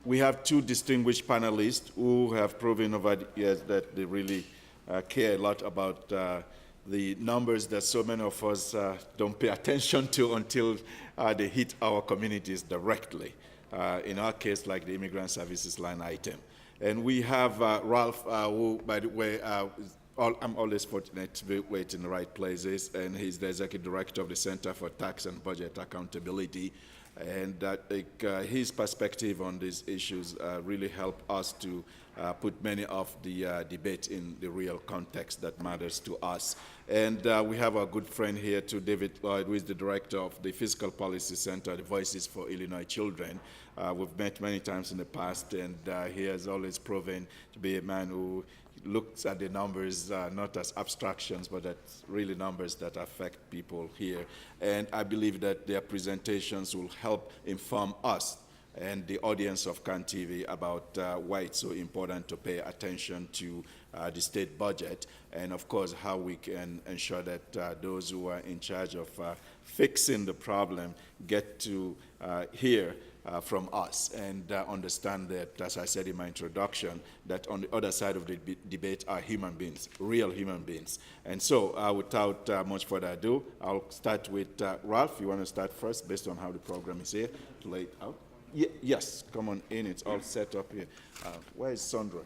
We have two distinguished panelists who have proven over the years that they really care a lot about the numbers that so many of us don't pay attention to until they hit our communities directly. In our case, like the immigrant services line item. And we have Ralph, who, by the way, I'm always fortunate to be in the right places, and he's the executive director of the Center for Tax and Budget Accountability. And his perspective on these issues really help us to put many of the debate in the real context that matters to us. And we have our good friend here too, David Floyd, who is the director of the Fiscal Policy Center, the Voices for Illinois Children. We've met many times in the past, and he has always proven to be a man who looks at the numbers not as abstractions, but as really numbers that affect people here. And I believe that their presentations will help inform us and the audience of CAN TV about why it's so important to pay attention to the state budget, and of course how we can ensure that those who are in charge of fixing the problem get to hear from us and understand that, as I said in my introduction, that on the other side of the debate are human beings, real human beings. And so without much further ado, I'll start with Ralph. You want to start first based on how the program is here to lay it out? Yes, come on in. It's all set up here. Where is Sandra?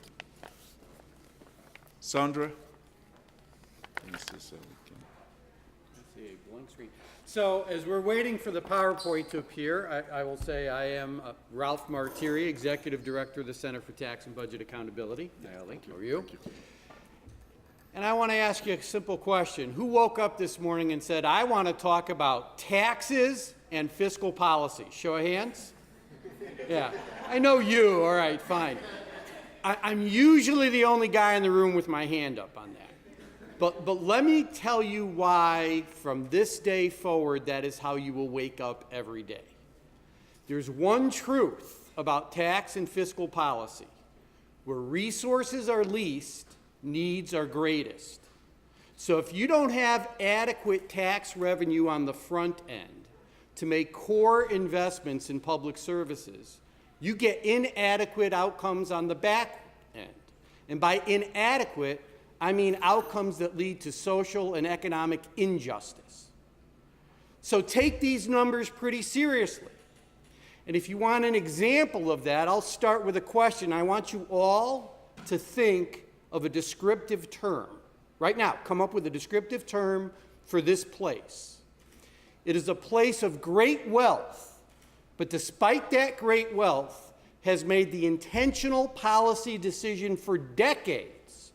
Sandra? Let me see so we can. Let's see, blank screen. So as we're waiting for the PowerPoint to appear, I will say I am Ralph Martire, Executive Director of the Center for Tax and Budget Accountability. Thank you. How are you? Thank you. And I want to ask you a simple question. Who woke up this morning and said, I want to talk about taxes and fiscal policy? Show of hands? Yeah, I know you. All right, fine. I'm usually the only guy in the room with my hand up on that. But let me tell you why from this day forward that is how you will wake up every day. There's one truth about tax and fiscal policy. Where resources are least, needs are greatest. So if you don't have adequate tax revenue on the front end to make core investments in public services, you get inadequate outcomes on the back end. And by inadequate, I mean outcomes that lead to social and economic injustice. So take these numbers pretty seriously. And if you want an example of that, I'll start with a question. I want you all to think of a descriptive term. Right now, come up with a descriptive term for this place. It is a place of great wealth, but despite that great wealth, has made the intentional policy decision for decades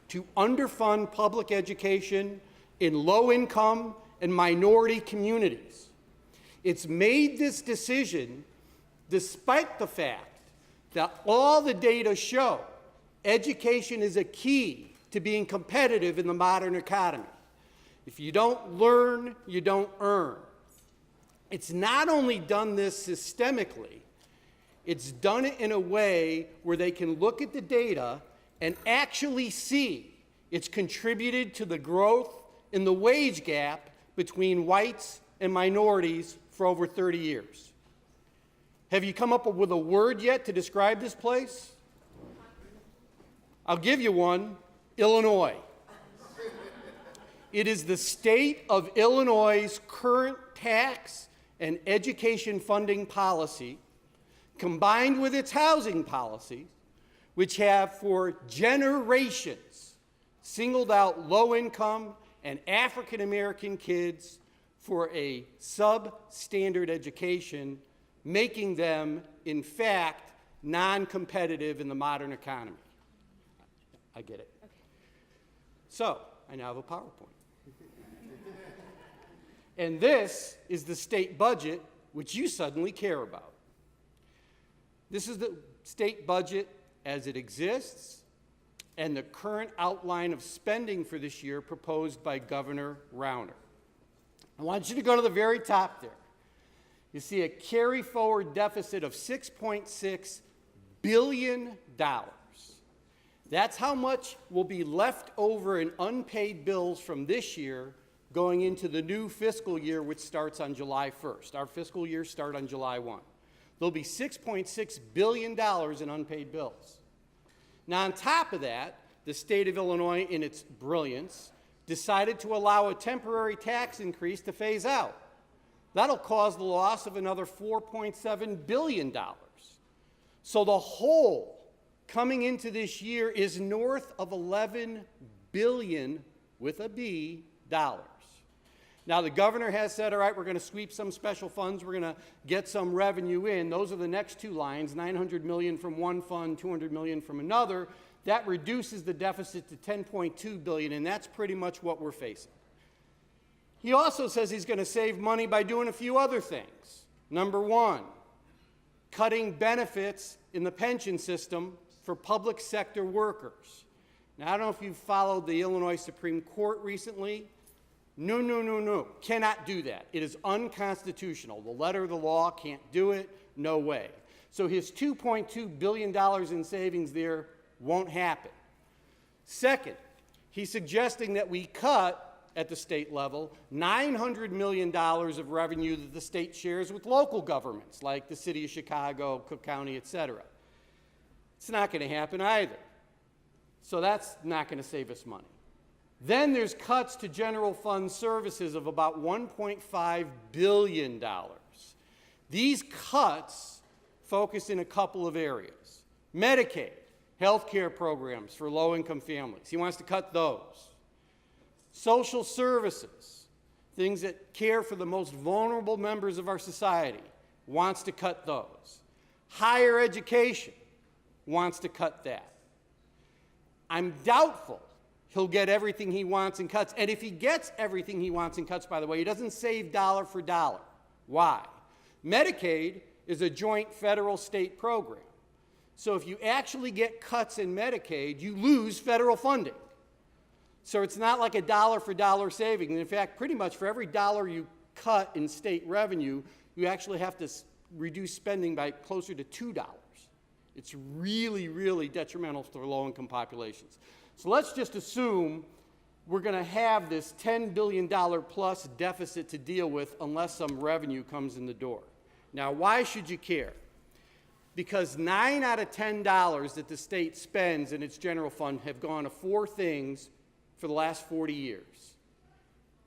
to underfund public education in low-income and minority communities. It's made this decision despite the fact that all the data show education is a key to being competitive in the modern economy. If you don't learn, you don't earn. It's not only done this systemically, it's done it in a way where they can look at the data and actually see it's contributed to the growth in the wage gap between whites and minorities for over 30 years. Have you come up with a word yet to describe this place? I'll give you one, Illinois. It is the state of Illinois' current tax and education funding policy, combined with its housing policies, which have for generations singled out low-income and African-American kids for a substandard education, making them, in fact, non-competitive in the modern economy. I get it. Okay. So, I now have a PowerPoint. And this is the state budget, which you suddenly care about. This is the state budget as it exists and the current outline of spending for this year proposed by Governor Rauner. I want you to go to the very top there. You see a carry-forward deficit of $6.6 billion. That's how much will be left over in unpaid bills from this year going into the new fiscal year, which starts on July 1st. Our fiscal years start on July 1. There'll be $6.6 billion in unpaid bills. Now, on top of that, the state of Illinois, in its brilliance, decided to allow a temporary tax increase to phase out. That'll cause the loss of another $4.7 billion. So the whole coming into this year is north of $11 billion with a B dollars. Now, the governor has said, all right, we're going to sweep some special funds. We're going to get some revenue in. Those are the next two lines, $900 million from one fund, $200 million from another. That reduces the deficit to $10.2 billion, and that's pretty much what we're facing. He also says he's going to save money by doing a few other things. Number one, cutting benefits in the pension system for public sector workers. Now, I don't know if you've followed the Illinois Supreme Court recently. No. Cannot do that. It is unconstitutional. The letter of the law can't do it. No way. So his $2.2 billion in savings there won't happen. Second, he's suggesting that we cut, at the state level, $900 million of revenue that the state shares with local governments, like the city of Chicago, Cook County, et cetera. It's not going to happen either. So that's not going to save us money. Then there's cuts to general fund services of about $1.5 billion. These cuts focus in a couple of areas. Medicaid, health care programs for low-income families. He wants to cut those. Social services, things that care for the most vulnerable members of our society, wants to cut those. Higher education, wants to cut that. I'm doubtful he'll get everything he wants in cuts. And if he gets everything he wants in cuts, by the way, he doesn't save dollar for dollar. Why? Medicaid is a joint federal-state program. So if you actually get cuts in Medicaid, you lose federal funding. So it's not like a dollar for dollar saving. In fact, pretty much for every dollar you cut in state revenue, you actually have to reduce spending by closer to $2. It's really, really detrimental to low-income populations. So let's just assume we're going to have this $10 billion plus deficit to deal with unless some revenue comes in the door. Now, why should you care? Because 9 out of $10 that the state spends in its general fund have gone to four things for the last 40 years: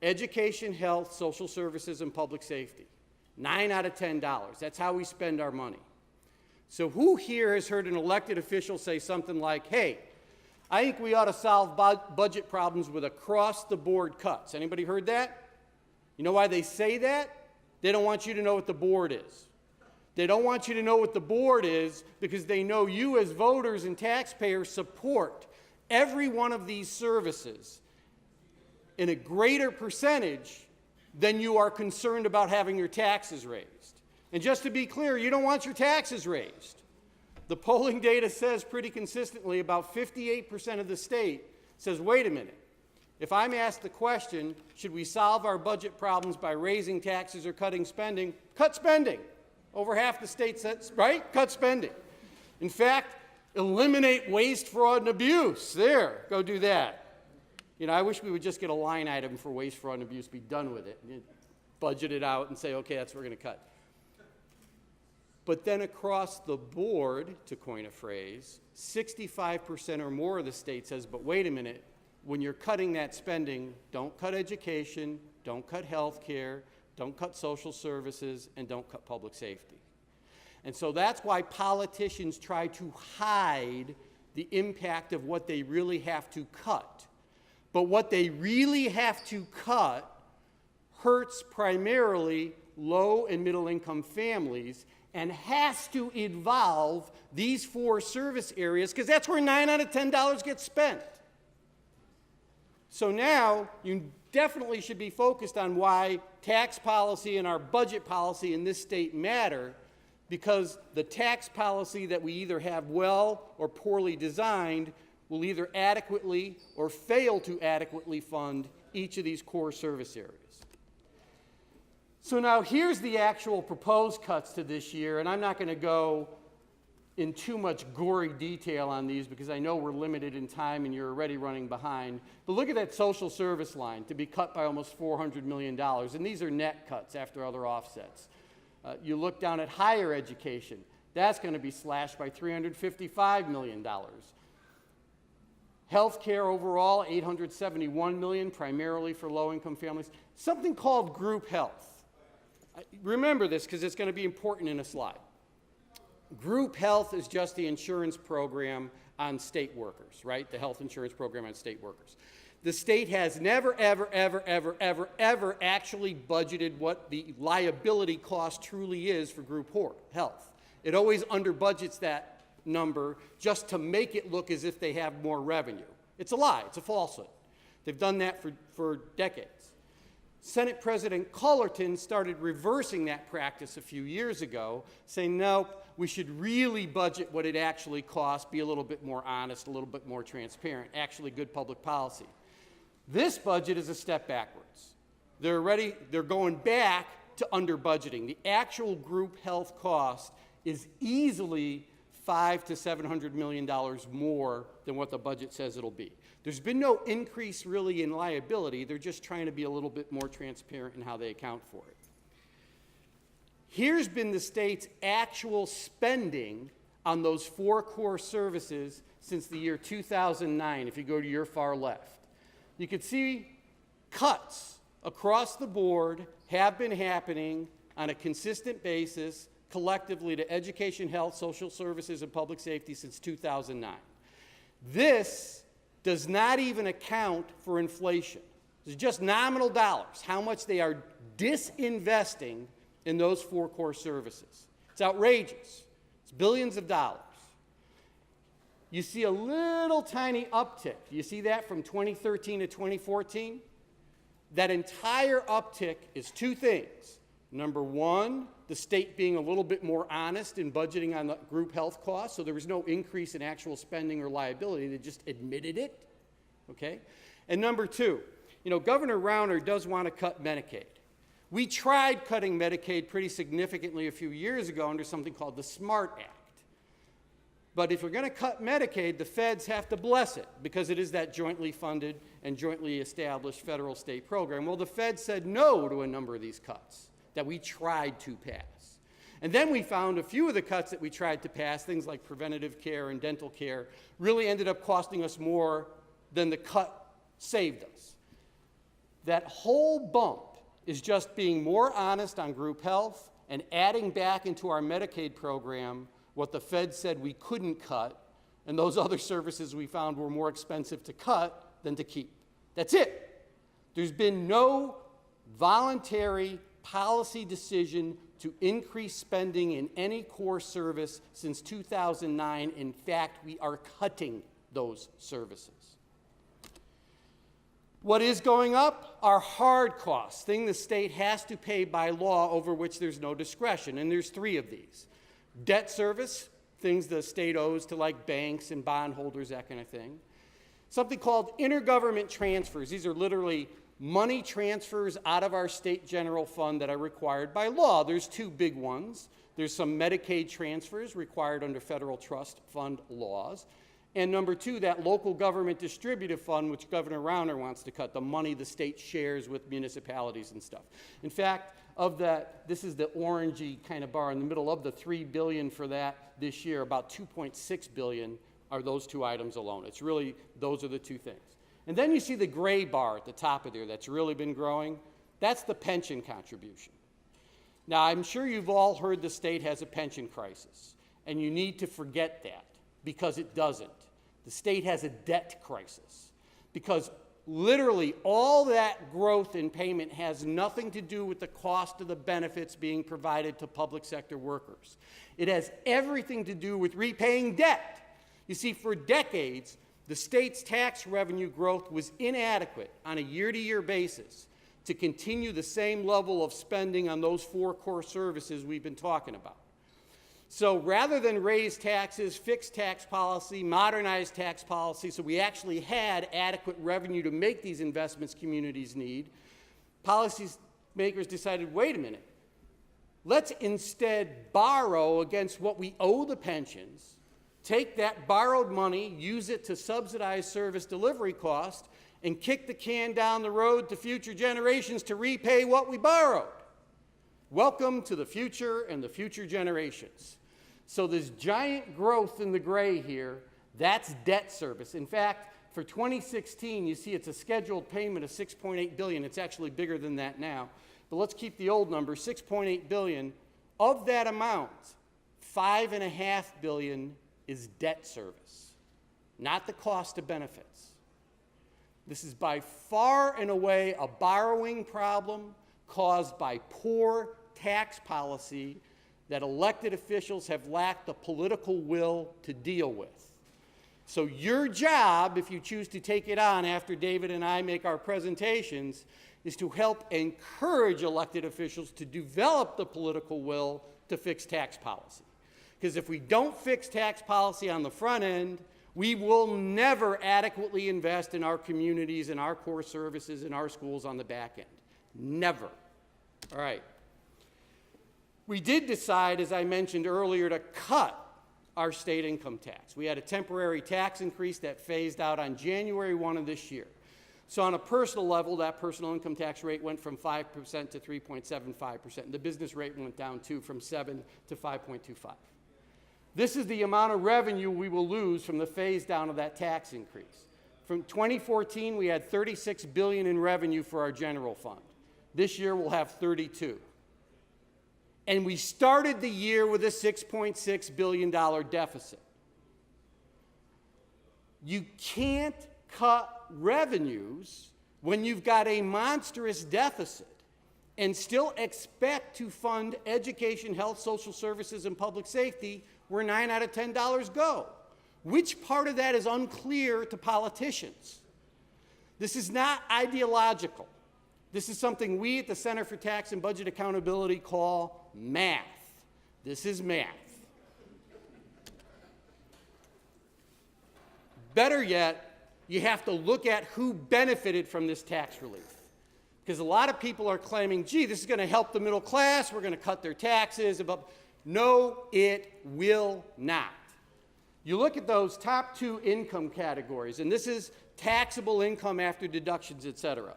education, health, social services, and public safety. 9 out of $10. That's how we spend our money. So who here has heard an elected official say something like, hey, I think we ought to solve budget problems with across-the-board cuts? Anybody heard that? You know why they say that? They don't want you to know what the board is. They don't want you to know what the board is because they know you as voters and taxpayers support every one of these services in a greater percentage than you are concerned about having your taxes raised. And just to be clear, you don't want your taxes raised. The polling data says pretty consistently about 58% of the state says, wait a minute, if I'm asked the question, should we solve our budget problems by raising taxes or cutting spending? Cut spending. Over half the state says, right? Cut spending. In fact, eliminate waste, fraud, and abuse. There, go do that. You know, I wish we would just get a line item for waste, fraud, and abuse, be done with it, budget it out and say, okay, that's what we're going to cut. But then across the board, to coin a phrase, 65% or more of the state says, but wait a minute, when you're cutting that spending, don't cut education, don't cut health care, don't cut social services, and don't cut public safety. And so that's why politicians try to hide the impact of what they really have to cut. But what they really have to cut hurts primarily low and middle income families and has to involve these four service areas because that's where 9 out of $10 gets spent. So now you definitely should be focused on why tax policy and our budget policy in this state matter, because the tax policy that we either have well or poorly designed will either adequately or fail to adequately fund each of these core service areas. So now here's the actual proposed cuts to this year, and I'm not going to go in too much gory detail on these because I know we're limited in time and you're already running behind. But look at that social service line to be cut by almost $400 million, and these are net cuts after other offsets. You look down at higher education, that's going to be slashed by $355 million. Healthcare overall, $871 million, primarily for low-income families. Something called group health. Remember this because it's going to be important in a slide. Group health is just the insurance program on state workers, right? The health insurance program on state workers. The state has never, ever, ever, ever, ever, ever actually budgeted what the liability cost truly is for group health. It always under-budgets that number just to make it look as if they have more revenue. It's a lie. It's a falsehood. They've done that for decades. Senate President Cullerton started reversing that practice a few years ago, saying, no, we should really budget what it actually costs, be a little bit more honest, a little bit more transparent, actually good public policy. This budget is a step backwards. They're going back to under budgeting. The actual group health cost is easily $500 to $700 million more than what the budget says it'll be. There's been no increase really in liability. They're just trying to be a little bit more transparent in how they account for it. Here's been the state's actual spending on those 4 core services since the year 2009, if you go to your far left. You can see cuts across the board have been happening on a consistent basis collectively to education, health, social services, and public safety since 2009. This does not even account for inflation. It's just nominal dollars, how much they are disinvesting in those 4 core services. It's outrageous. It's billions of dollars. You see a little tiny uptick. You see that from 2013 to 2014? That entire uptick is 2 things. Number one, the state being a little bit more honest in budgeting on the group health costs, so there was no increase in actual spending or liability. They just admitted it, okay? And number two, Governor Rauner does want to cut Medicaid. We tried cutting Medicaid pretty significantly a few years ago under something called the SMART Act. But if we're going to cut Medicaid, the feds have to bless it because it is that jointly funded and jointly established federal-state program. Well, the feds said no to a number of these cuts that we tried to pass. And then we found a few of the cuts that we tried to pass, things like preventative care and dental care, really ended up costing us more than the cut saved us. That whole bump is just being more honest on group health and adding back into our Medicaid program what the feds said we couldn't cut, and those other services we found were more expensive to cut than to keep. That's it. There's been no voluntary policy decision to increase spending in any core service since 2009. In fact, we are cutting those services. What is going up? Our hard costs, thing the state has to pay by law over which there's no discretion, and there's 3 of these. Debt service, things the state owes to like banks and bondholders, that kind of thing. Something called intergovernment transfers. These are literally money transfers out of our state general fund that are required by law. There's 2 big ones. There's some Medicaid transfers required under federal trust fund laws. And number 2, that local government distributive fund, which Governor Rauner wants to cut, the money the state shares with municipalities and stuff. In fact, of that, this is the orangey kind of bar in the middle of the $3 billion for that this year, about $2.6 billion are those 2 items alone. It's really, those are the 2 things. And then you see the gray bar at the top of there that's really been growing. That's the pension contribution. Now, I'm sure you've all heard the state has a pension crisis, and you need to forget that because it doesn't. The state has a debt crisis because literally all that growth in payment has nothing to do with the cost of the benefits being provided to public sector workers. It has everything to do with repaying debt. You see, for decades, the state's tax revenue growth was inadequate on a year-to-year basis to continue the same level of spending on those 4 core services we've been talking about. So rather than raise taxes, fix tax policy, modernize tax policy, so we actually had adequate revenue to make these investments communities need, policymakers decided, wait a minute, let's instead borrow against what we owe the pensions, take that borrowed money, use it to subsidize service delivery costs, and kick the can down the road to future generations to repay what we borrowed. Welcome to the future and the future generations. So this giant growth in the gray here, that's debt service. In fact, for 2016, you see it's a scheduled payment of $6.8 billion. It's actually bigger than that now. But let's keep the old number, $6.8 billion. Of that amount, $5.5 billion is debt service, not the cost of benefits. This is by far and away a borrowing problem caused by poor tax policy that elected officials have lacked the political will to deal with. So your job, if you choose to take it on after David and I make our presentations, is to help encourage elected officials to develop the political will to fix tax policy. Because if we don't fix tax policy on the front end, we will never adequately invest in our communities and our core services and our schools on the back end. Never. All right. We did decide, as I mentioned earlier, to cut our state income tax. We had a temporary tax increase that phased out on January 1 of this year. So on a personal level, that personal income tax rate went from 5% to 3.75%. And the business rate went down too, from 7 to 5.25. This is the amount of revenue we will lose from the phase down of that tax increase. From 2014, we had $36 billion in revenue for our general fund. This year, we'll have 32. And we started the year with a $6.6 billion deficit. You can't cut revenues when you've got a monstrous deficit and still expect to fund education, health, social services, and public safety where 9 out of 10 dollars go. Which part of that is unclear to politicians? This is not ideological. This is something we at the Center for Tax and Budget Accountability call math. This is math. Better yet, you have to look at who benefited from this tax relief. Because a lot of people are claiming, gee, this is going to help the middle class, we're going to cut their taxes. No, it will not. You look at those top two income categories, and this is taxable income after deductions, et cetera.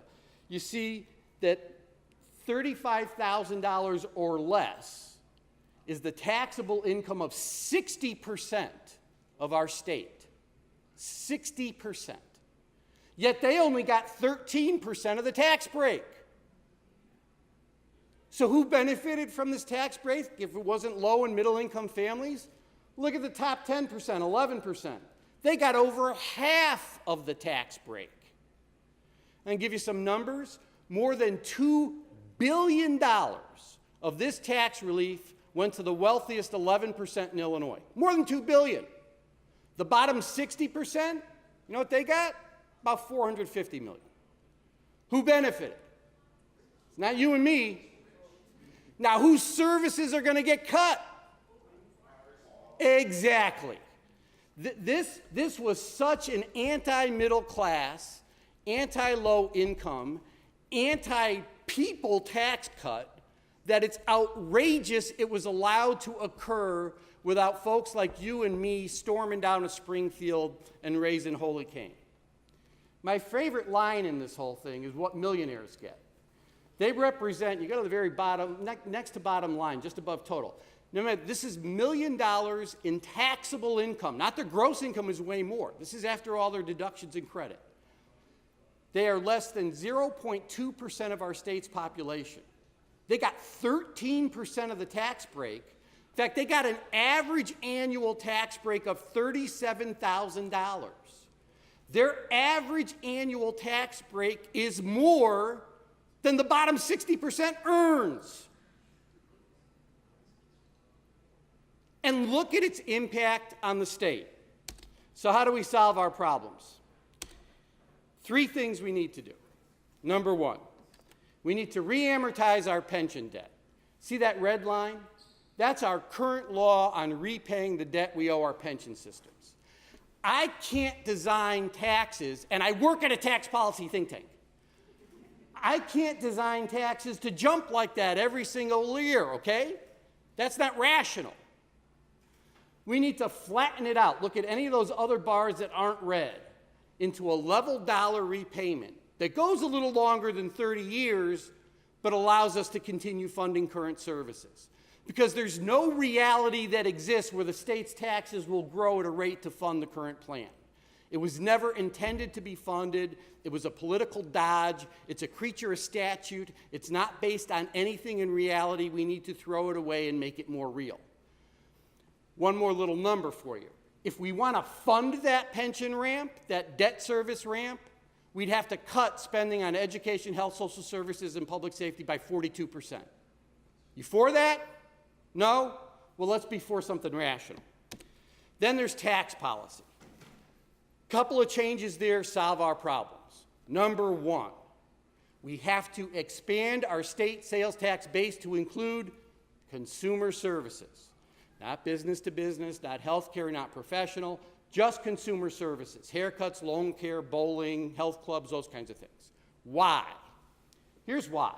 You see that $35,000 or less is the taxable income of 60% of our state. 60%. Yet they only got 13% of the tax break. So who benefited from this tax break if it wasn't low and middle income families? Look at the top 10%, 11%. They got over half of the tax break. And I'll give you some numbers. More than $2 billion of this tax relief went to the wealthiest 11% in Illinois. More than $2 billion. The bottom 60%, you know what they got? About $450 million. Who benefited? It's not you and me. Now, whose services are going to get cut? Exactly. This was such an anti-middle class, anti-low income, anti-people tax cut that it's outrageous it was allowed to occur without folks like you and me storming down to Springfield and raising holy cane. My favorite line in this whole thing is what millionaires get. They represent, you go to the very bottom, next to bottom line, just above total. Now, this is $1 million in taxable income. Not their gross income is way more. This is after all their deductions and credit. They are less than 0.2% of our state's population. They got 13% of the tax break. In fact, they got an average annual tax break of $37,000. Their average annual tax break is more than the bottom 60% earns. And look at its impact on the state. So how do we solve our problems? 3 things we need to do. Number 1, we need to re-amortize our pension debt. See that red line? That's our current law on repaying the debt we owe our pension systems. I can't design taxes, and I work at a tax policy think tank. I can't design taxes to jump like that every single year, okay? That's not rational. We need to flatten it out. Look at any of those other bars that aren't red into a level dollar repayment that goes a little longer than 30 years, but allows us to continue funding current services. Because there's no reality that exists where the state's taxes will grow at a rate to fund the current plan. It was never intended to be funded. It was a political dodge. It's a creature of statute. It's not based on anything in reality. We need to throw it away and make it more real. One more little number for you. If we want to fund that pension ramp, that debt service ramp, we'd have to cut spending on education, health, social services, and public safety by 42%. You for that? No? Well, let's be for something rational. Then there's tax policy. Couple of changes there solve our problems. Number one, we have to expand our state sales tax base to include consumer services. Not business to business, not healthcare, not professional, just consumer services. Haircuts, loan care, bowling, health clubs, those kinds of things. Why? Here's why.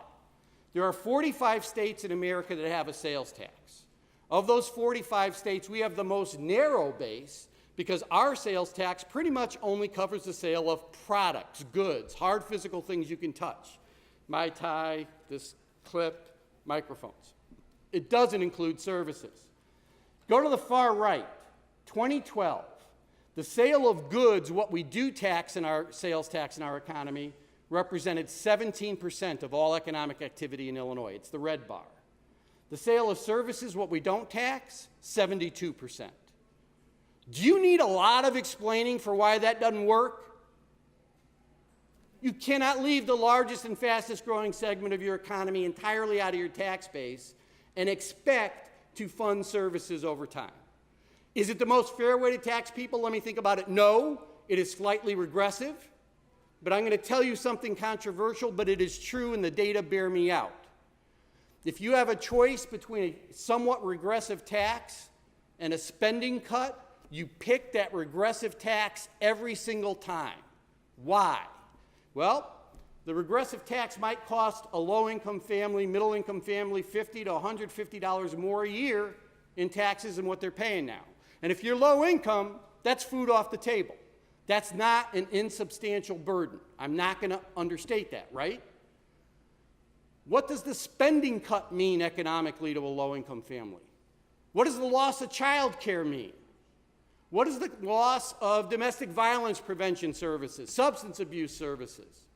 There are 45 states in America that have a sales tax. Of those 45 states, we have the most narrow base because our sales tax pretty much only covers the sale of products, goods, hard physical things you can touch. My tie, this clip, microphones. It doesn't include services. Go to the far right, 2012. The sale of goods, what we do tax in our sales tax in our economy, represented 17% of all economic activity in Illinois. It's the red bar. The sale of services, what we don't tax, 72%. Do you need a lot of explaining for why that doesn't work? You cannot leave the largest and fastest growing segment of your economy entirely out of your tax base and expect to fund services over time. Is it the most fair way to tax people? Let me think about it. No, it is slightly regressive, but I'm going to tell you something controversial, but it is true and the data bear me out. If you have a choice between a somewhat regressive tax and a spending cut, you pick that regressive tax every single time. Why? Well, the regressive tax might cost a low-income family, middle-income family $50 to $150 more a year in taxes than what they're paying now. And if you're low income, that's food off the table. That's not an insubstantial burden. I'm not going to understate that, right? What does the spending cut mean economically to a low-income family? What does the loss of child care mean? What is the loss of domestic violence prevention services, substance abuse services,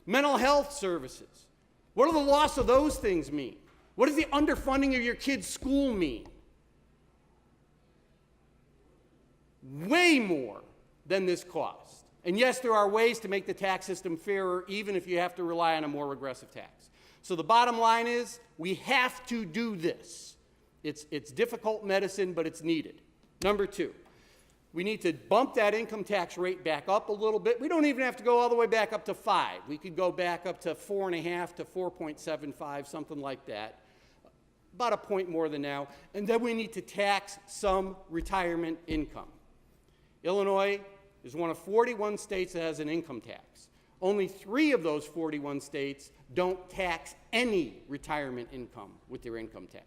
mental health services? What do the loss of those things mean? What does the underfunding of your kid's school mean? Way more than this cost. And yes, there are ways to make the tax system fairer, even if you have to rely on a more regressive tax. So the bottom line is, we have to do this. It's difficult medicine, but it's needed. Number two, we need to bump that income tax rate back up a little bit. We don't even have to go all the way back up to 5. We could go back up to 4.5 to 4.75, something like that. About a point more than now. And then we need to tax some retirement income. Illinois is one of 41 states that has an income tax. Only 3 of those 41 states don't tax any retirement income with their income tax.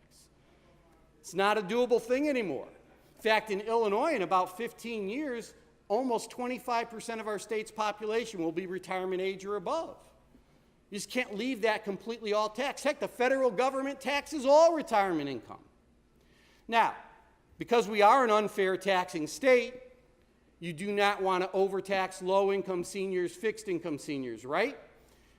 It's not a doable thing anymore. In fact, in Illinois, in about 15 years, almost 25% of our state's population will be retirement age or above. You just can't leave that completely all taxed. Heck, the federal government taxes all retirement income. Now, because we are an unfair taxing state, you do not want to overtax low-income seniors, fixed-income seniors, right?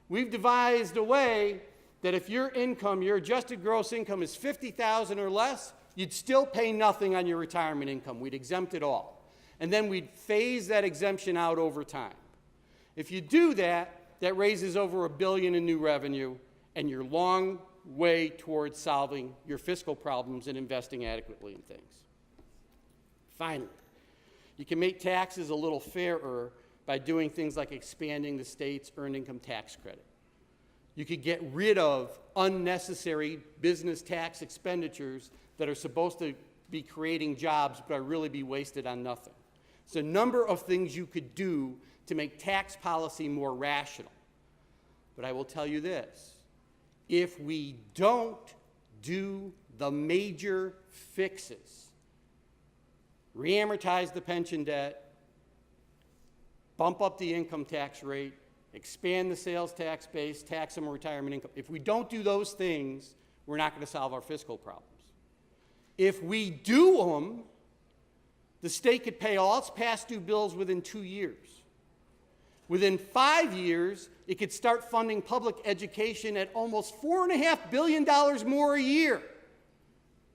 We've devised a way that if your income, your adjusted gross income is $50,000 or less, you'd still pay nothing on your retirement income. We'd exempt it all. And then we'd phase that exemption out over time. If you do that, that raises over $1 billion in new revenue, and you're a long way towards solving your fiscal problems and investing adequately in things. Finally, you can make taxes a little fairer by doing things like expanding the state's earned income tax credit. You could get rid of unnecessary business tax expenditures that are supposed to be creating jobs but are really be wasted on nothing. It's a number of things you could do to make tax policy more rational. But I will tell you this, if we don't do the major fixes, re-amortize the pension debt, bump up the income tax rate, expand the sales tax base, tax them retirement income. If we don't do those things, we're not going to solve our fiscal problems. If we do them, the state could pay all its past due bills within 2 years. Within 5 years, it could start funding public education at almost $4.5 billion more a year,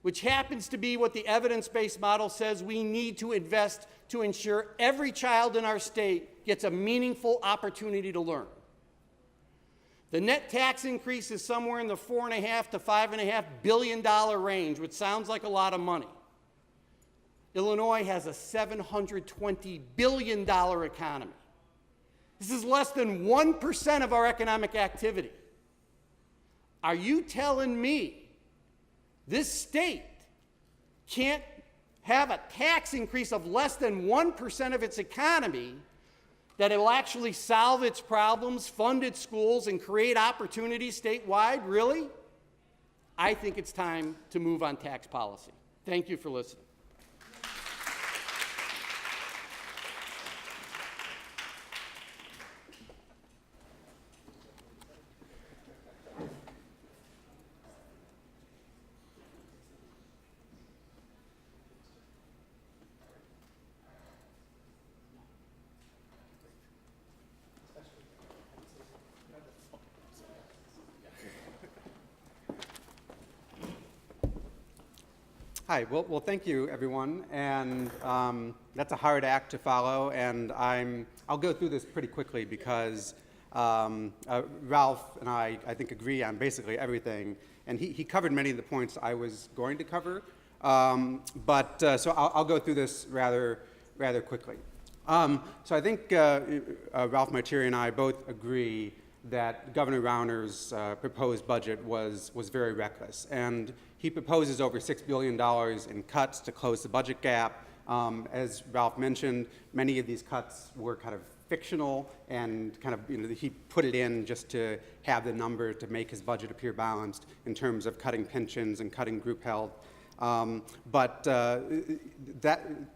which happens to be what the evidence-based model says we need to invest to ensure every child in our state gets a meaningful opportunity to learn. The net tax increase is somewhere in the $4.5 to $5.5 billion range, which sounds like a lot of money. Illinois has a $720 billion economy. This is less than 1% of our economic activity. Are you telling me this state can't have a tax increase of less than 1% of its economy that it will actually solve its problems, fund its schools, and create opportunities statewide? Really? I think it's time to move on tax policy. Thank you for listening. Hi, well, thank you, everyone, and that's a hard act to follow, and I'll go through this pretty quickly because Ralph and I think, agree on basically everything, and he covered many of the points I was going to cover, so I'll go through this rather quickly. So I think Ralph Martire and I both agree that Governor Rauner's proposed budget was very reckless, and he proposes over $6 billion in cuts to close the budget gap. As Ralph mentioned, many of these cuts were kind of fictional and kind of, he put it in just to have the number to make his budget appear balanced in terms of cutting pensions and cutting group health. That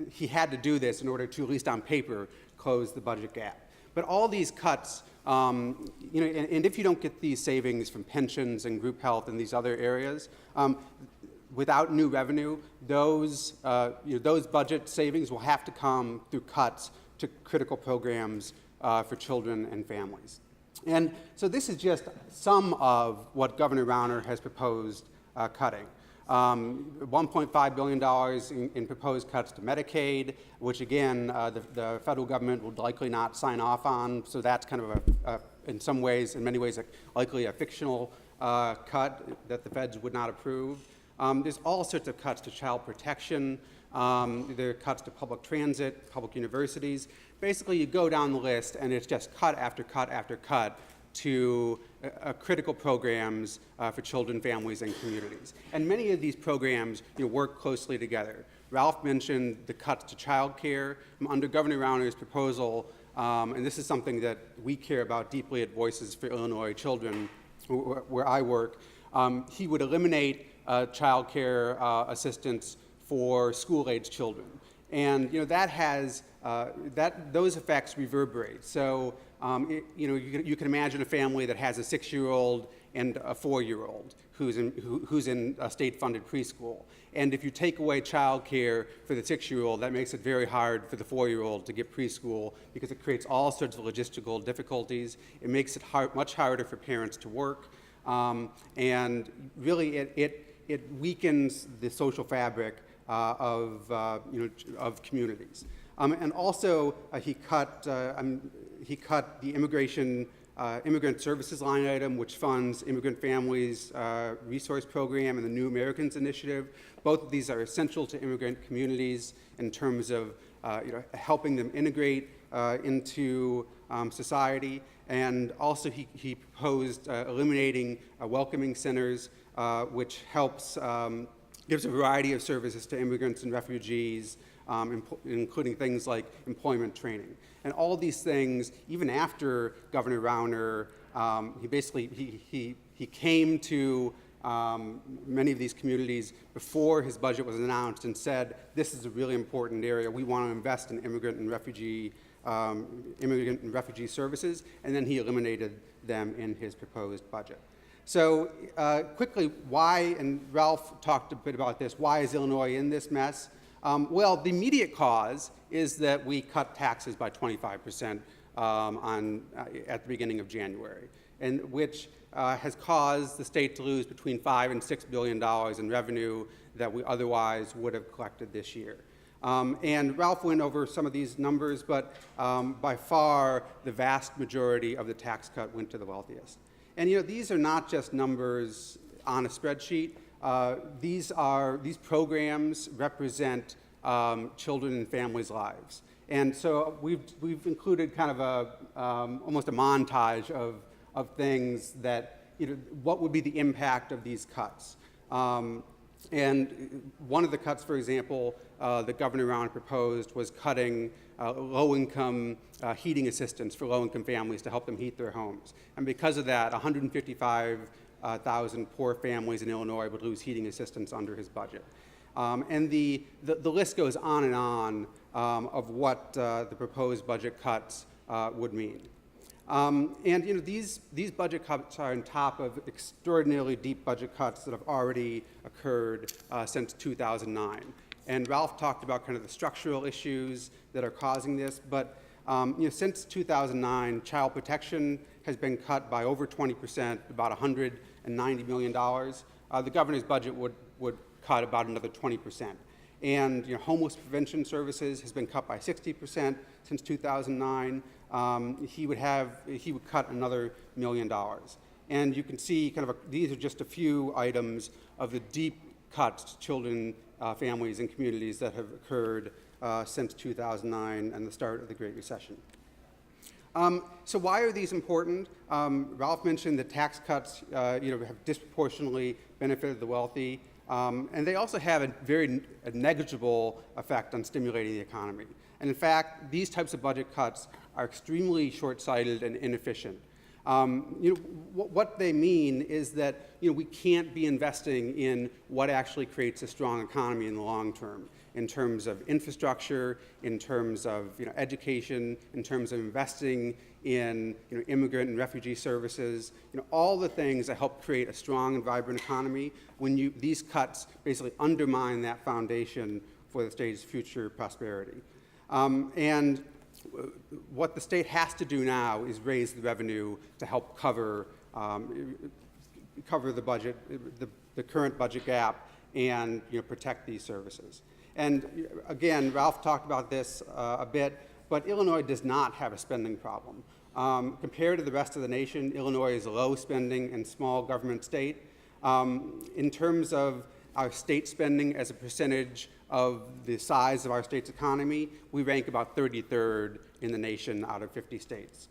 he had to do this in order to, at least on paper, close the budget gap. But all these cuts, and if you don't get these savings from pensions and group health and these other areas, without new revenue, those budget savings will have to come through cuts to critical programs for children and families. And so this is just some of what Governor Rauner has proposed cutting. $1.5 billion in proposed cuts to Medicaid, which again, the federal government would likely not sign off on, so that's kind of in many ways, likely a fictional cut that the feds would not approve. There's all sorts of cuts to child protection. There are cuts to public transit, public universities. Basically, you go down the list, and it's just cut after cut after cut to critical programs for children, families, and communities. And many of these programs work closely together. Ralph mentioned the cuts to child care. Under Governor Rauner's proposal, and this is something that we care about deeply at Voices for Illinois Children, where I work, he would eliminate child care assistance for school-age children. And that has, those effects reverberate. So you can imagine a family that has a 6-year-old and a 4-year-old who's in a state-funded preschool. And if you take away child care for the 6-year-old, that makes it very hard for the 4-year-old to get preschool because it creates all sorts of logistical difficulties. It makes it much harder for parents to work. And really, it weakens the social fabric of communities. And also, he cut the immigrant services line item, which funds Immigrant Families Resource Program and the New Americans Initiative. Both of these are essential to immigrant communities in terms of helping them integrate into society. And also, he proposed eliminating welcoming centers, which helps gives a variety of services to immigrants and refugees, including things like employment training. And all these things, even after Governor Rauner, he came to many of these communities before his budget was announced and said, this is a really important area. We want to invest in immigrant and refugee immigrant and refugee services, and then he eliminated them in his proposed budget. So quickly, why, and Ralph talked a bit about this, why is Illinois in this mess? Well, the immediate cause is that we cut taxes by 25% at the beginning of January, and which has caused the state to lose between $5 and $6 billion in revenue that we otherwise would have collected this year. And Ralph went over some of these numbers, but by far the vast majority of the tax cut went to the wealthiest. And these are not just numbers on a spreadsheet. These programs represent children and families' lives. And so we've included kind of almost a montage of things that, what would be the impact of these cuts. And one of the cuts, for example, that Governor Brown proposed was cutting low-income heating assistance for low-income families to help them heat their homes. And because of that, 155,000 poor families in Illinois would lose heating assistance under his budget. And the list goes on and on of what the proposed budget cuts would mean. And these budget cuts are on top of extraordinarily deep budget cuts that have already occurred since 2009. And Ralph talked about kind of the structural issues that are causing this, but since 2009, child protection has been cut by over 20%, about $190 million. The governor's budget would cut about another 20%. And homeless prevention services has been cut by 60% since 2009. He would cut another $1 million. And you can see these are just a few items of the deep cuts to children, families, and communities that have occurred since 2009 and the start of the Great Recession. So why are these important? Ralph mentioned that tax cuts have disproportionately benefited the wealthy. And they also have a negligible effect on stimulating the economy. And in fact, these types of budget cuts are extremely short-sighted and inefficient. What they mean is that we can't be investing in what actually creates a strong economy in the long term, in terms of infrastructure, in terms of education, in terms of investing in immigrant and refugee services, all the things that help create a strong and vibrant economy. When these cuts basically undermine that foundation for the state's future prosperity. And what the state has to do now is raise the revenue to help cover the budget, the current budget gap, and protect these services. And again, Ralph talked about this a bit, but Illinois does not have a spending problem. Compared to the rest of the nation, Illinois is a low spending and small government state. In terms of our state spending as a percentage of the size of our state's economy, we rank about 33rd in the nation out of 50 states.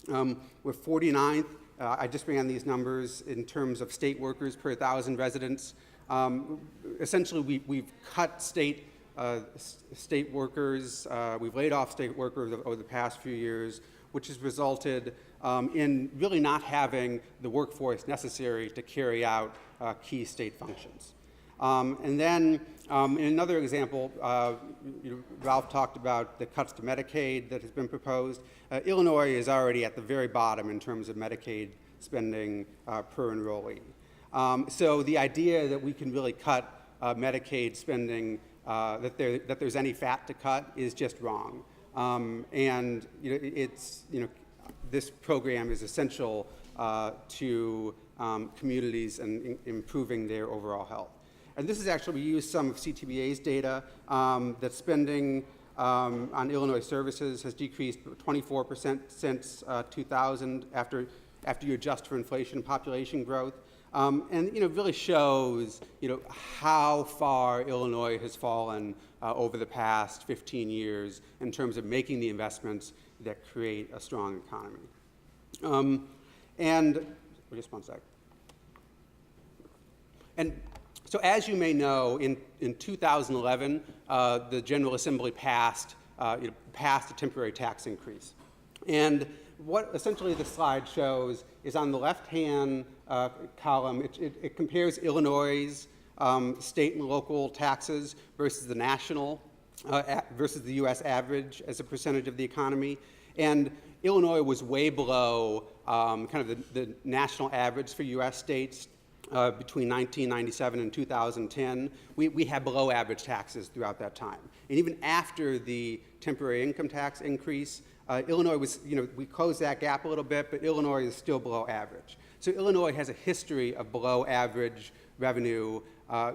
We're 49th. I just ran these numbers in terms of state workers per 1,000 residents. Essentially, we've cut state workers. We've laid off state workers over the past few years, which has resulted in really not having the workforce necessary to carry out key state functions. And then in another example, Ralph talked about the cuts to Medicaid that has been proposed. Illinois is already at the very bottom in terms of Medicaid spending per enrollee. So the idea that we can really cut Medicaid spending, that there's any fat to cut, is just wrong. And this program is essential to communities and improving their overall health. And this is actually, we used some of CTBA's data that spending on Illinois services has decreased 24% since 2000 after you adjust for inflation and population growth. And really shows how far Illinois has fallen over the past 15 years in terms of making the investments that create a strong economy. And just one sec. And so as you may know, in 2011, the General Assembly passed a temporary tax increase. And what essentially the slide shows is on the left-hand column, it compares Illinois' state and local taxes versus the national versus the U.S. average as a percentage of the economy. And Illinois was way below kind of the national average for U.S. states between 1997 and 2010. We had below average taxes throughout that time. And even after the temporary income tax increase, Illinois was, we closed that gap a little bit, but Illinois is still below average. So Illinois has a history of below average revenue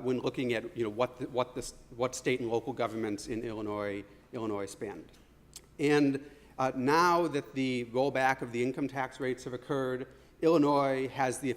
when looking at what state and local governments in Illinois spend. And now that the rollback of the income tax rates have occurred, Illinois has the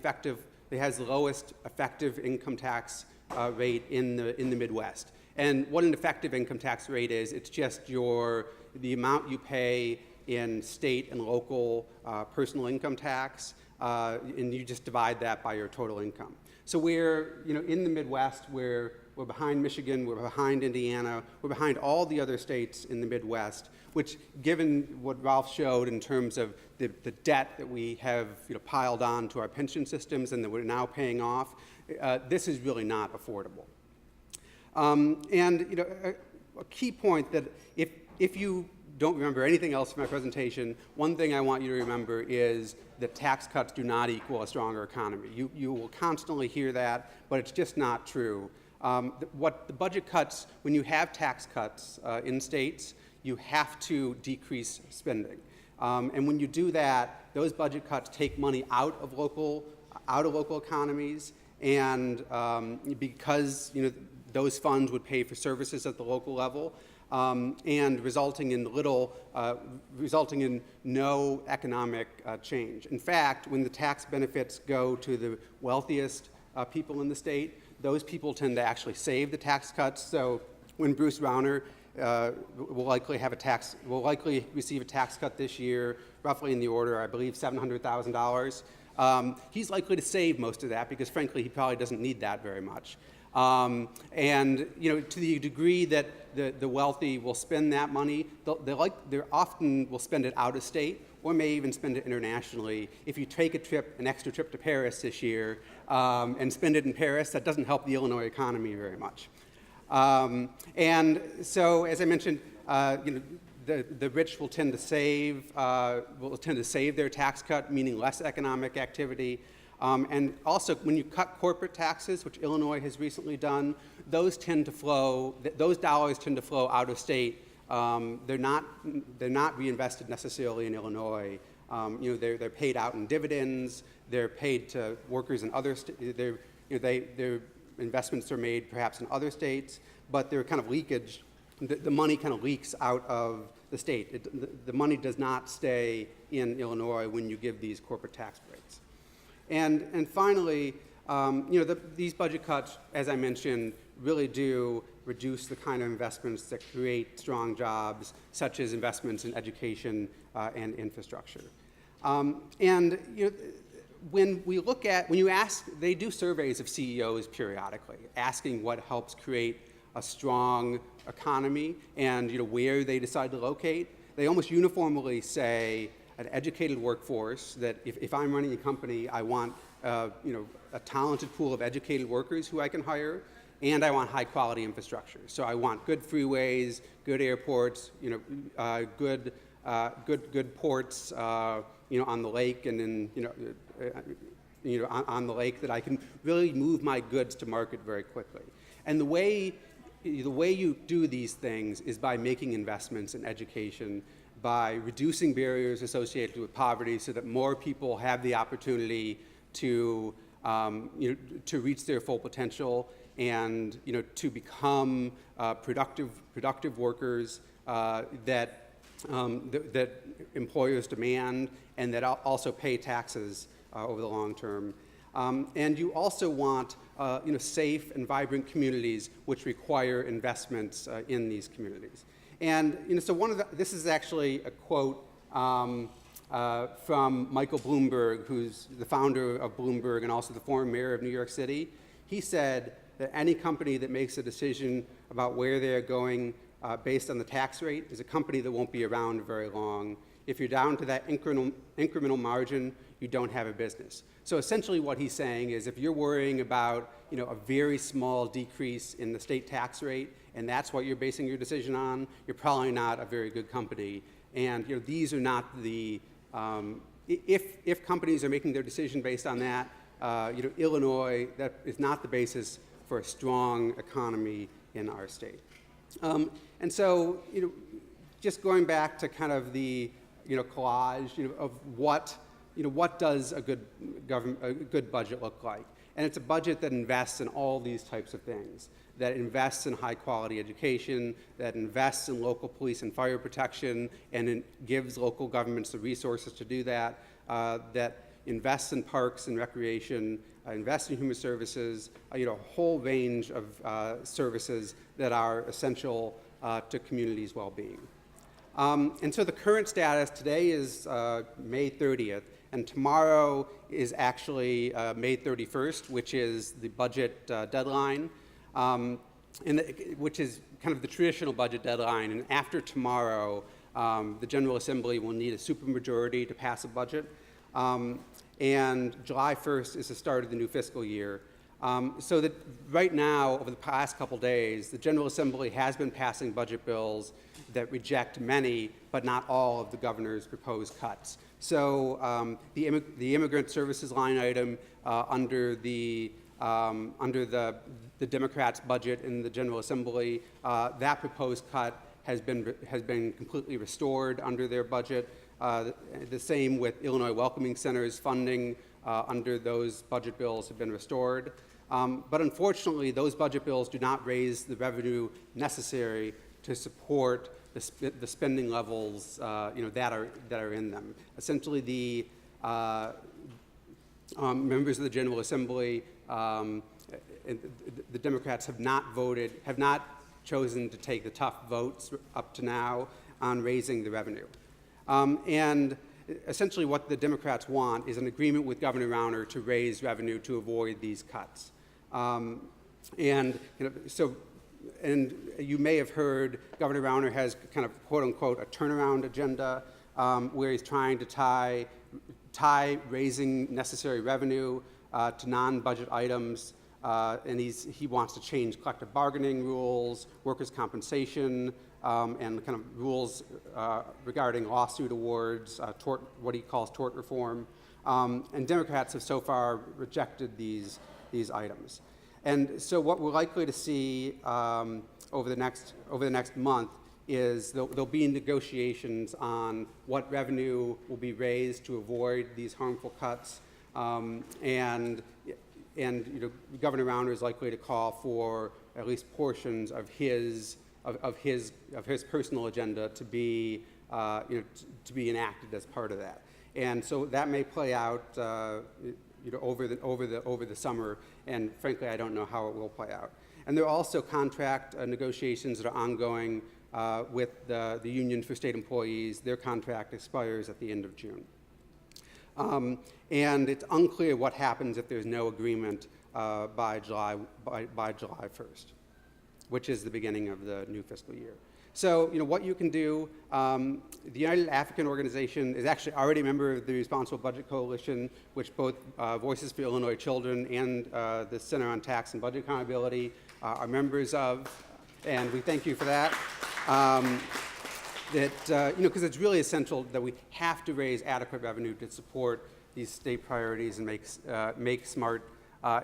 lowest effective income tax rate in the Midwest. And what an effective income tax rate is, it's just the amount you pay in state and local personal income tax, and you just divide that by your total income. So we're, in the Midwest, we're behind Michigan, we're behind Indiana, we're behind all the other states in the Midwest, which, given what Ralph showed in terms of the debt that we have piled on to our pension systems and that we're now paying off, this is really not affordable. And a key point that if you don't remember anything else from my presentation, one thing I want you to remember is that tax cuts do not equal a stronger economy. You will constantly hear that, but it's just not true. What the budget cuts, when you have tax cuts in states, you have to decrease spending. And when you do that, those budget cuts take money out of local economies, and because those funds would pay for services at the local level, and resulting in no economic change. In fact, when the tax benefits go to the wealthiest people in the state, those people tend to actually save the tax cuts. So when Bruce Rauner will likely receive a tax cut this year, roughly in the order, I believe, $700,000. He's likely to save most of that because, frankly, he probably doesn't need that very much. And to the degree that the wealthy will spend that money, they often will spend it out of state or may even spend it internationally. If you take an extra trip to Paris this year and spend it in Paris, that doesn't help the Illinois economy very much. And so, as I mentioned, the rich will tend to save their tax cut, meaning less economic activity. And also, when you cut corporate taxes, which Illinois has recently done, those dollars tend to flow out of state. They're not reinvested necessarily in Illinois. They're paid out in dividends. They're paid to workers in other states. Their investments are made perhaps in other states, but they're kind of leakage. The money kind of leaks out of the state. The money does not stay in Illinois when you give these corporate tax breaks. And finally, these budget cuts, as I mentioned, really do reduce the kind of investments that create strong jobs, such as investments in education and infrastructure. When you ask, they do surveys of CEOs periodically, asking what helps create a strong economy and where they decide to locate. They almost uniformly say an educated workforce, that if I'm running a company, I want a talented pool of educated workers who I can hire, and I want high quality infrastructure. So I want good freeways, good airports, good ports, on the lake and on the lake that I can really move my goods to market very quickly. And the way you do these things is by making investments in education, by reducing barriers associated with poverty so that more people have the opportunity to reach their full potential and to become productive workers that employers demand and that also pay taxes over the long term. And you also want safe and vibrant communities which require investments in these communities. And so this is actually a quote from Michael Bloomberg, who's the founder of Bloomberg and also the former mayor of New York City. He said that any company that makes a decision about where they're going based on the tax rate is a company that won't be around very long. If you're down to that incremental margin, you don't have a business. So essentially what he's saying is if you're worrying about a very small decrease in the state tax rate, and that's what you're basing your decision on, you're probably not a very good company. And these are not the, if companies are making their decision based on that, Illinois, that is not the basis for a strong economy in our state. And so, just going back to kind of the, collage of what does a good budget look like? And it's a budget that invests in all these types of things, that invests in high quality education, that invests in local police and fire protection, and it gives local governments the resources to do that, that invests in parks and recreation, invests in human services, a whole range of services that are essential to communities' well-being. And so the current status today is May 30th, and tomorrow is actually May 31st, which is the budget deadline, which is kind of the traditional budget deadline. And after tomorrow, the General Assembly will need a supermajority to pass a budget. And July 1st is the start of the new fiscal year. So that right now, over the past couple days, the General Assembly has been passing budget bills that reject many, but not all, of the governor's proposed cuts. So the immigrant services line item under the Democrats' budget in the General Assembly, that proposed cut has been completely restored under their budget. The same with Illinois Welcoming Center's funding under those budget bills have been restored. But unfortunately, those budget bills do not raise the revenue necessary to support the spending levels that are in them. Essentially, the members of the General Assembly, the Democrats have not chosen to take the tough votes up to now on raising the revenue. And essentially what the Democrats want is an agreement with Governor Rauner to raise revenue to avoid these cuts. And you may have heard Governor Rauner has kind of quote unquote a turnaround agenda where he's trying to tie raising necessary revenue to non-budget items. And he wants to change collective bargaining rules, workers' compensation, and kind of rules regarding lawsuit awards, what he calls tort reform. And Democrats have so far rejected these items. And so what we're likely to see over the next month is there'll be negotiations on what revenue will be raised to avoid these harmful cuts. And Governor Rauner is likely to call for at least portions of his personal agenda to be enacted as part of that. And so that may play out over the summer, and frankly, I don't know how it will play out. And there are also contract negotiations that are ongoing with the Union for State Employees. Their contract expires at the end of June. And it's unclear what happens if there's no agreement by July 1st, which is the beginning of the new fiscal year. So, what you can do, the United African Organization is actually already a member of the Responsible Budget Coalition, which both Voices for Illinois Children and the Center on Tax and Budget Accountability are members of, and we thank you for that. Because it's really essential that we have to raise adequate revenue to support these state priorities and make smart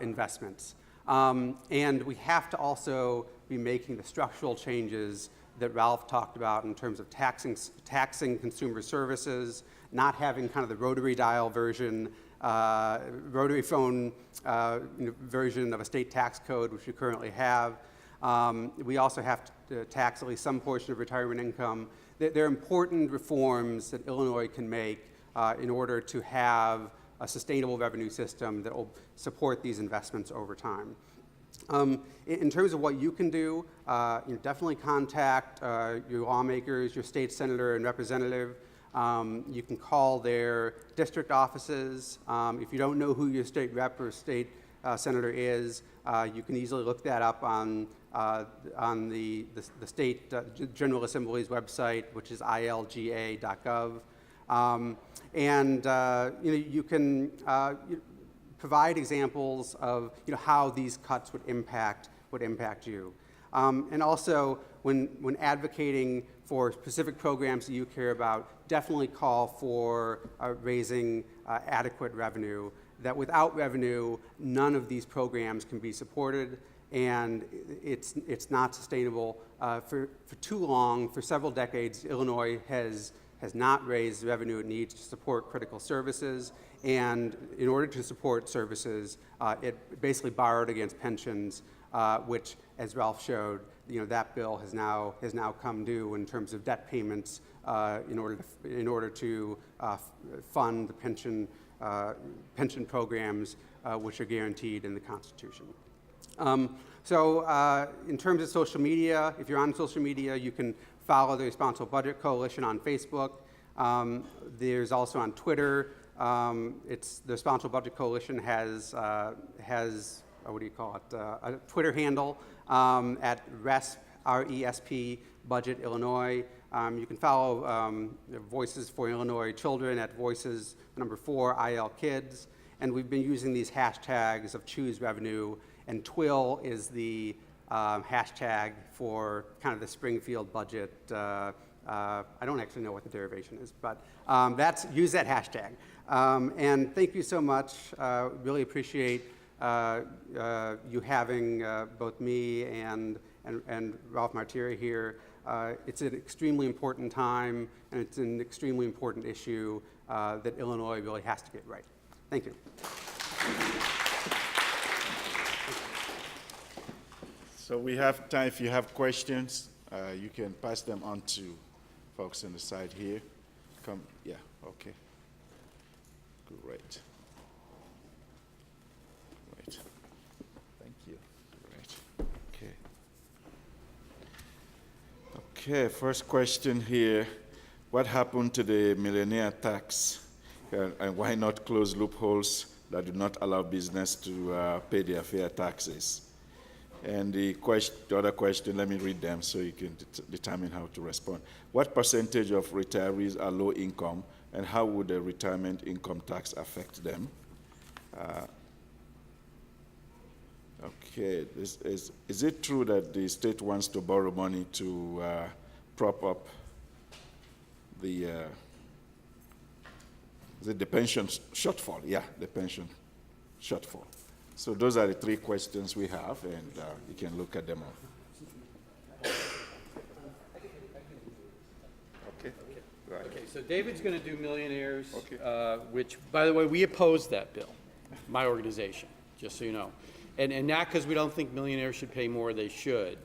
investments. And we have to also be making the structural changes that Ralph talked about in terms of taxing consumer services, not having kind of the rotary dial version, rotary phone version of a state tax code, which we currently have. We also have to tax at least some portion of retirement income. There are important reforms that Illinois can make in order to have a sustainable revenue system that will support these investments over time. In terms of what you can do, definitely contact your lawmakers, your state senator and representative. You can call their district offices. If you don't know who your state rep or state senator is, you can easily look that up on the state General Assembly's website, which is ilga.gov. You can provide examples of how these cuts would impact you. And also, when advocating for specific programs that you care about, definitely call for raising adequate revenue. That without revenue, none of these programs can be supported, and it's not sustainable. For too long, for several decades, Illinois has not raised the revenue it needs to support critical services, and in order to support services, it basically borrowed against pensions, which, as Ralph showed, that bill has now come due in terms of debt payments in order to fund the pension programs which are guaranteed in the Constitution. In terms of social media, if you're on social media, you can follow the Responsible Budget Coalition on Facebook. There's also on Twitter. The Responsible Budget Coalition has what do you call it? A Twitter handle at RESP, R-E-S-P, Budget Illinois. You can follow Voices for Illinois Children at Voices 4 IL Kids. And we've been using these hashtags of choose revenue, and TWIL is the hashtag for kind of the Springfield budget. I don't actually know what the derivation is, but use that hashtag. And thank you so much. Really appreciate you having both me and Ralph Martire here. It's an extremely important time, and it's an extremely important issue that Illinois really has to get right. Thank you. So we have time. If you have questions, you can pass them on to folks on the side here. Come, yeah, okay. Great. Great. Thank you. Great. Okay. Okay, first question here. What happened to the millionaire tax? And why not close loopholes that do not allow business to pay their fair taxes? And the other question, let me read them so you can determine how to respond. What percentage of retirees are low income, and how would the retirement income tax affect them? Okay, is it true that the state wants to borrow money to prop up the pension shortfall? Yeah, the pension shortfall. So those are the three questions we have, and you can look at them all. Okay. Right. Okay, so David's going to do millionaires, Okay. which, by the way, we opposed that bill, my organization, just so you know. And not because we don't think millionaires should pay more, they should,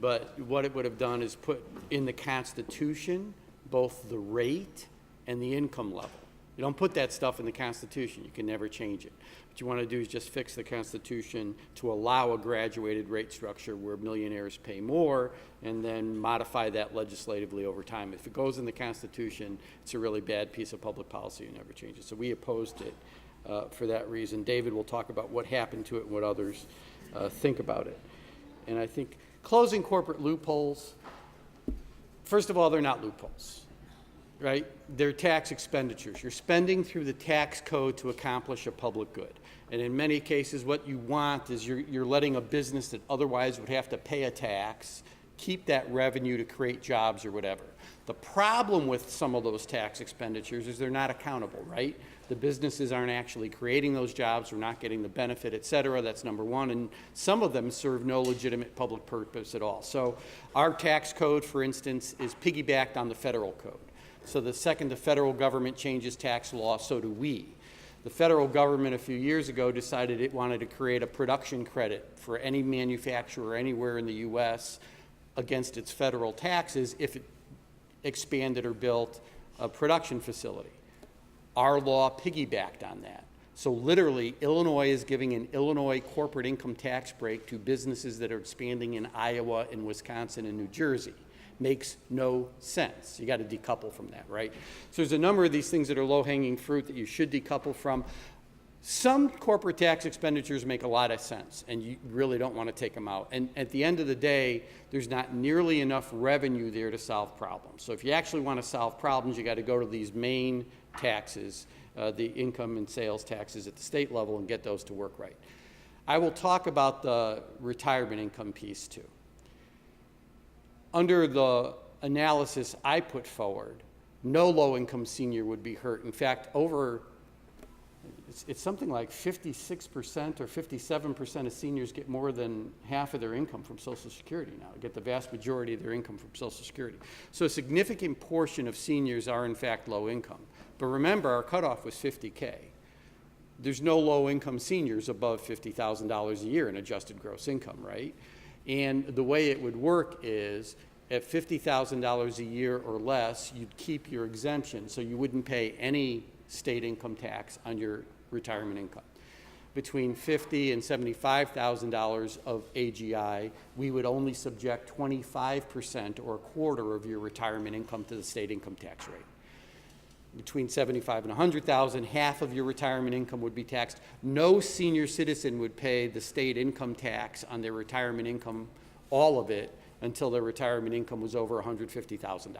but what it would have done is put in the Constitution both the rate and the income level. You don't put that stuff in the Constitution. You can never change it. What you want to do is just fix the Constitution to allow a graduated rate structure where millionaires pay more, and then modify that legislatively over time. If it goes in the Constitution, it's a really bad piece of public policy. You never change it. So we opposed it for that reason. David will talk about what happened to it and what others think about it. And I think closing corporate loopholes, first of all, they're not loopholes. Right? They're tax expenditures. You're spending through the tax code to accomplish a public good. And in many cases, what you want is you're letting a business that otherwise would have to pay a tax keep that revenue to create jobs or whatever. The problem with some of those tax expenditures is they're not accountable, right? The businesses aren't actually creating those jobs, they're not getting the benefit, et cetera. That's number one. And some of them serve no legitimate public purpose at all. So our tax code, for instance, is piggybacked on the federal code. So the second the federal government changes tax law, so do we. The federal government a few years ago decided it wanted to create a production credit for any manufacturer anywhere in the U.S. against its federal taxes if it expanded or built a production facility. Our law piggybacked on that. So literally, Illinois is giving an Illinois corporate income tax break to businesses that are expanding in Iowa and Wisconsin and New Jersey. Makes no sense. You got to decouple from that, right? So there's a number of these things that are low-hanging fruit that you should decouple from. Some corporate tax expenditures make a lot of sense, and you really don't want to take them out. And at the end of the day, there's not nearly enough revenue there to solve problems. So if you actually want to solve problems, you got to go to these main taxes, the income and sales taxes at the state level, and get those to work right. I will talk about the retirement income piece too. Under the analysis I put forward, no low-income senior would be hurt. In fact, it's something like 56% or 57% of seniors get more than half of their income from Social Security now, get the vast majority of their income from Social Security. So a significant portion of seniors are in fact low income. But remember, our cutoff was 50K. There's no low-income seniors above $50,000 a year in adjusted gross income, right? And the way it would work is at $50,000 a year or less, you'd keep your exemption, so you wouldn't pay any state income tax on your retirement income. Between $50,000 and $75,000 of AGI, we would only subject 25% or a quarter of your retirement income to the state income tax rate. Between $75,000 and $100,000, half of your retirement income would be taxed. No senior citizen would pay the state income tax on their retirement income, all of it, until their retirement income was over $150,000.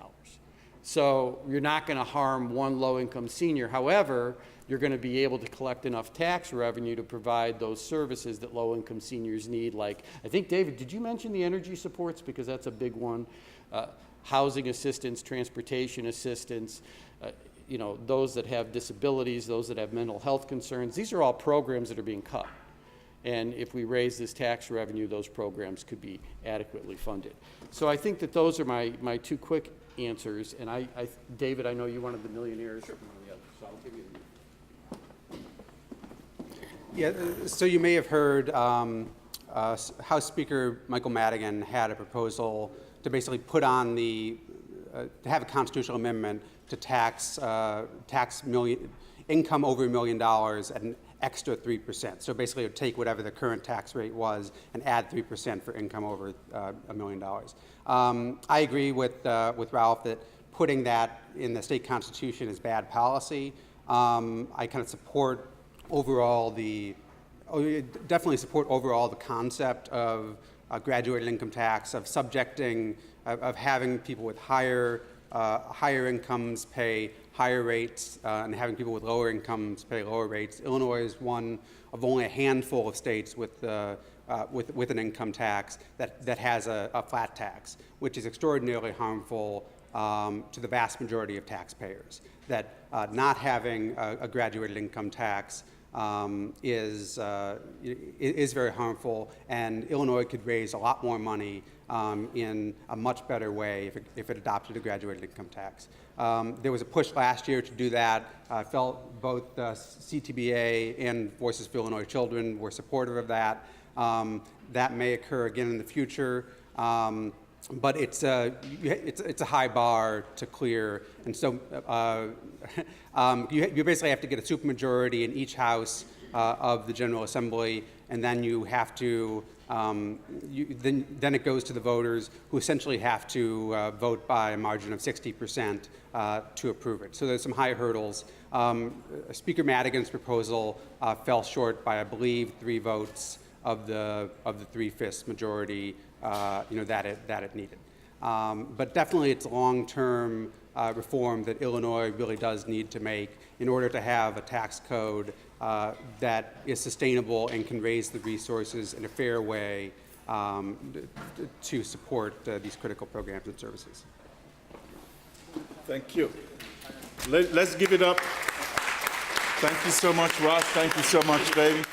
So you're not going to harm one low-income senior. However, you're going to be able to collect enough tax revenue to provide those services that low-income seniors need. Like, I think, David, did you mention the energy supports? Because that's a big one. Housing assistance, transportation assistance, you know, those that have disabilities, those that have mental health concerns. These are all programs that are being cut. And if we raise this tax revenue, those programs could be adequately funded. So I think that those are my two quick answers. And David, I know you wanted the millionaires. Sure. So I'll give you Yeah, so you may have heard House Speaker Michael Madigan had a proposal to basically put on to have a constitutional amendment to tax income over $1 million at an extra 3%. So basically, it would take whatever the current tax rate was and add 3% for income over $1 million. I agree with Ralph that putting that in the state constitution is bad policy. I kind of support overall definitely support overall the concept of graduated income tax, of subjecting, of having people with higher incomes pay higher rates and having people with lower incomes pay lower rates. Illinois is one of only a handful of states with an income tax that has a flat tax, which is extraordinarily harmful to the vast majority of taxpayers. That not having a graduated income tax is very harmful, and Illinois could raise a lot more money in a much better way if it adopted a graduated income tax. There was a push last year to do that. I felt both CTBA and Voices for Illinois Children were supportive of that. That may occur again in the future, but it's a high bar to clear, and so you basically have to get a supermajority in each house of the General Assembly, and then you have to then it goes to the voters, who essentially have to vote by a margin of 60% to approve it. So there's some high hurdles. Speaker Madigan's proposal fell short by, I believe, 3 votes of the 3/5 majority that it needed. But definitely, it's a long-term reform that Illinois really does need to make in order to have a tax code that is sustainable and can raise the resources in a fair way to support these critical programs and services. Thank you. Let's give it up. Thank you so much, Ross. Thank you so much, David.